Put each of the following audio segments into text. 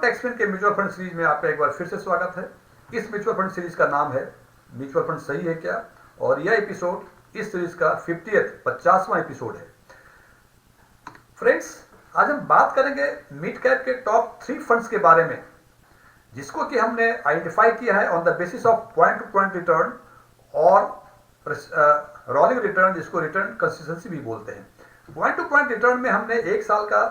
टैक्समैन के mutual fund series में आपका एक बार फिर से स्वागत है। इस म्यूचुअल फंड सीरीज का नाम है म्यूचुअल फंड सही है क्या, और यह एपिसोड इस सीरीज का 50वां एपिसोड है। फ्रेंड्स, आज हम बात करेंगे मिड कैप के टॉप 3 फंड्स के बारे में, जिसको कि हमने आइडेंटिफाई किया है on the basis of point to point return और रोलिंग रिटर्न, जिसको रिटर्न कंसिस्टेंसी भी बोलते हैं। पॉइंट टू पॉइंट रिटर्न में हमने 1 साल का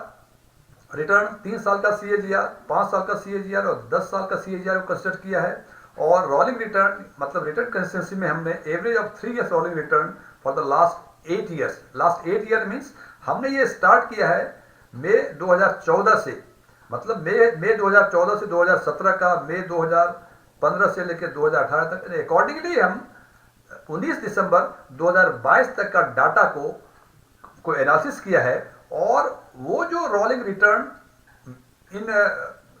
रिटर्न, 3 साल का CAGR, 5 साल का CAGR और 10 साल का CAGR को कंसिडर किया है। और रोलिंग रिटर्न मतलब रिटर्न कंसिस्टेंसी में हमने average of 3 years rolling return for the last 8 years. Last 8 year means हमने ये स्टार्ट किया है मई 2014 से, मतलब मई 2014 से 2017 का, मई 2015 से लेकर 2018 तक। अकॉर्डिंगली हम 19 दिसंबर 2022 तक का डाटा को एनालिसिस किया है, और वो जो rolling return in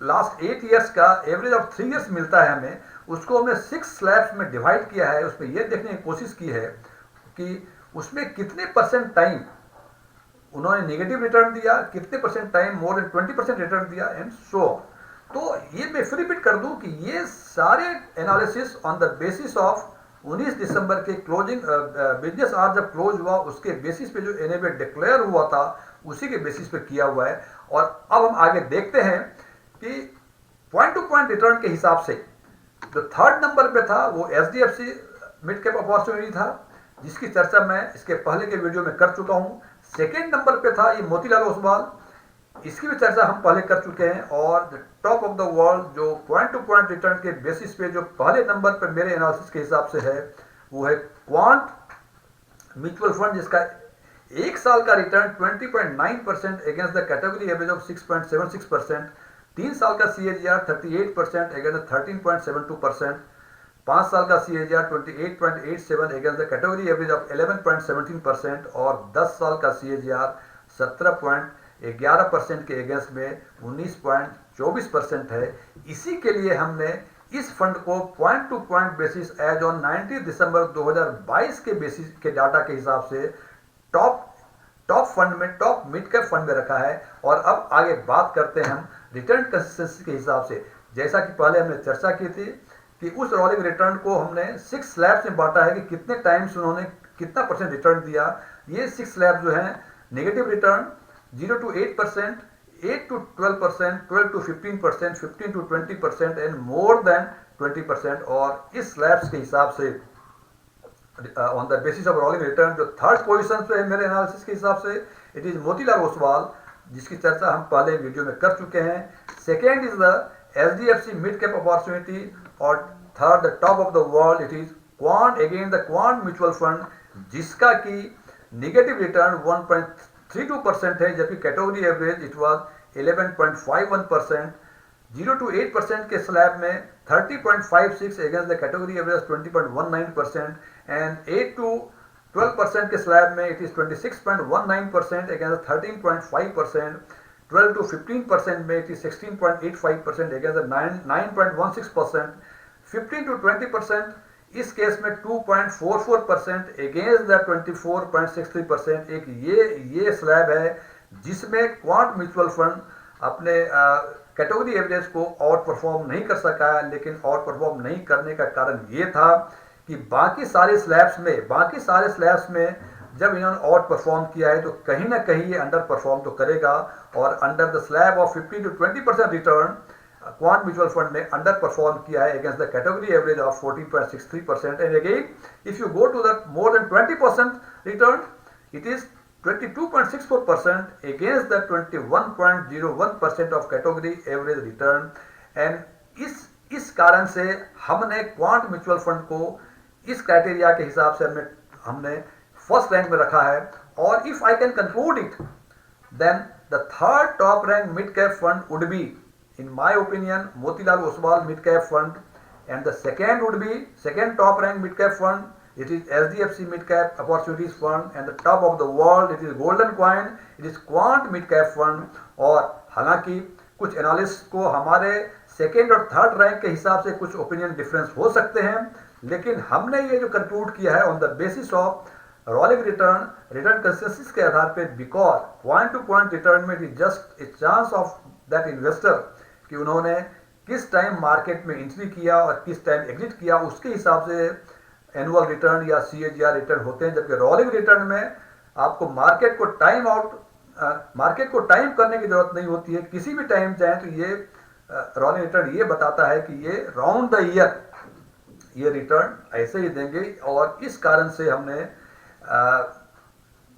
last 8 years का एवरेज ऑफ 3 ईयर्स मिलता है हमें, उसको हमने 6 स्लैब्स में डिवाइड किया है। उसमें ये देखने की कोशिश की है कि उसमें कितने परसेंट टाइम उन्होंने नेगेटिव रिटर्न दिया, कितने percent time more than 20% return दिया, एंड सो। तो ये मैं फिर रिपीट कर दूं कि ये सारे analysis on the basis of 19 दिसंबर के क्लोजिंग बिजनेस आवर जब क्लोज हुआ उसके बेसिस पे जो एनएवी डिक्लेयर हुआ था उसी के बेसिस पे किया हुआ है। और अब हम आगे देखते हैं कि पॉइंट टू पॉइंट रिटर्न के हिसाब से जो 3rd नंबर पे था वो HDFC मिड कैप अपॉर्चुनिटी था, जिसकी चर्चा मैं इसके पहले के वीडियो में कर चुका हूं। 2nd नंबर पे था ये मोतीलाल ओसवाल, इसकी भी चर्चा हम पहले कर चुके हैं। और टॉप ऑफ द वर्ल्ड जो पॉइंट टू पॉइंट रिटर्न के बेसिस पे जो पहले नंबर पर मेरे एनालिसिस के हिसाब से है वो है क्वांट म्यूचुअल फंड, जिसका 1 साल का return 20.9% against the category average of 6.76%, 3 साल का CAGR 38% अगेंस्ट 13.72%, 5 साल का CAGR 28.87 against the category average of 11.17%, और 10 साल का CAGR 17.11% के अगेंस्ट में 19.24% है। इसी के लिए हमने इस फंड को point to point basis as on 19 December 2022 के बेसिस के डाटा के हिसाब से टॉप फंड में, टॉप मिड कैप फंड में रखा है। और अब आगे बात करते हैं हम रिटर्न कंसिस्टेंसी के हिसाब से। जैसा कि पहले हमने चर्चा की थी कि उस रोलिंग रिटर्न को हमने 6 स्लैब्स में बांटा है कि कितने टाइम्स उन्होंने कितना परसेंट रिटर्न दिया। ये 6 स्लैब जो हैं, negative return 0 to 8%, 8 to 12%, 12 to 15%, 15 to 20% and more than 20%। और इस स्लैब्स के हिसाब से on the basis of rolling return जो 3rd पोजीशन पे है मेरे एनालिसिस के हिसाब से, इट इज मोतीलाल ओसवाल, जिसकी चर्चा हम पहले वीडियो में कर चुके हैं। 2nd is the HDFC mid cap opportunity, और 3rd the top of the world it is quant, again the quant mutual fund, जिसका की नेगेटिव रिटर्न 1.32% है, जबकि category average it was 11.51%। 0 to 8% के स्लैब में 30.56 against the category average 20.19%, and 8 to 12% के slab में it is 26.19% against 13.5%। 12 to 15% में it is 16.85% against 9.16%। 15 to 20% इस केस में 2.44% अगेंस्ट द 24.63%। एक ये स्लैब है जिसमें क्वांट म्यूचुअल फंड अपने कैटेगरी एवरेज को आउट परफॉर्म नहीं कर सका है। लेकिन आउट परफॉर्म नहीं करने का कारण ये था कि बाकी सारे स्लैब्स में जब इन्होंने आउट परफॉर्म किया है तो कहीं ना कहीं ये अंडर परफॉर्म तो करेगा। और under the slab of 15 to 20% return quant mutual fund ने अंडर परफॉर्म किया है against the category average of 14.63%। And again if you go to the more than 20% return, it is 22.64% against the 21.01% of category average return. And इस कारण से हमने quant mutual fund को इस criteria के हिसाब से हमने फर्स्ट रैंक में रखा है। और if I can conclude it, then the 3rd top rank mid cap fund would be, in my opinion, Motilal Oswal mid cap fund, and the second top rank mid cap fund, it is HDFC mid cap opportunities fund, and the top of the world it is Golden Coin, it is Quant mid cap fund। और हालांकि कुछ analyst को हमारे 2nd और 3rd rank के हिसाब से कुछ ओपिनियन डिफरेंस हो सकते हैं, लेकिन हमने ये जो कंक्लूड किया है on the basis of rolling return consensus के आधार पे, because point to point return में it is just a chance of that investor कि उन्होंने किस टाइम मार्केट में एंट्री किया और किस टाइम एग्जिट किया, उसके हिसाब से एनुअल रिटर्न या CAGR रिटर्न होते हैं। जबकि रोलिंग रिटर्न में आपको मार्केट को टाइम करने की जरूरत नहीं होती है, किसी भी टाइम चाहे तो ये रोलिंग रिटर्न ये बताता है कि ये राउंड द ईयर ये रिटर्न ऐसे ही देंगे। और इस कारण से हमने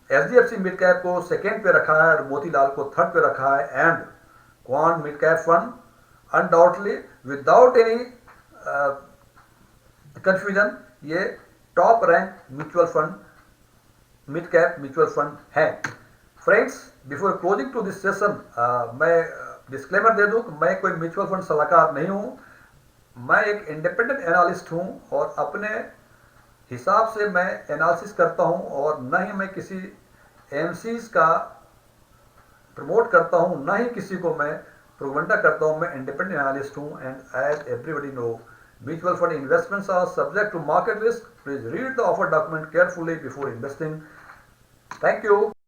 HDFC मिड कैप को सेकेंड पे रखा है और मोतीलाल को थर्ड पे रखा है। And quant mid cap fund undoubtedly without any confusion ये top rank mutual fund, mid cap mutual fund है। Friends, before closing to this session मैं डिस्क्लेमर दे दूं कि मैं कोई म्यूचुअल फंड सलाहकार नहीं हूं, मैं एक इंडिपेंडेंट एनालिस्ट हूं और अपने हिसाब से मैं एनालिसिस करता हूं और न ही मैं किसी MCs का प्रमोट करता हूं, न ही किसी को मैं प्रोगंडा करता हूं। मैं इंडिपेंडेंट एनालिस्ट हूं। And as everybody know, mutual fund investments are subject to market risk. Please read the offer document carefully before investing. Thank you.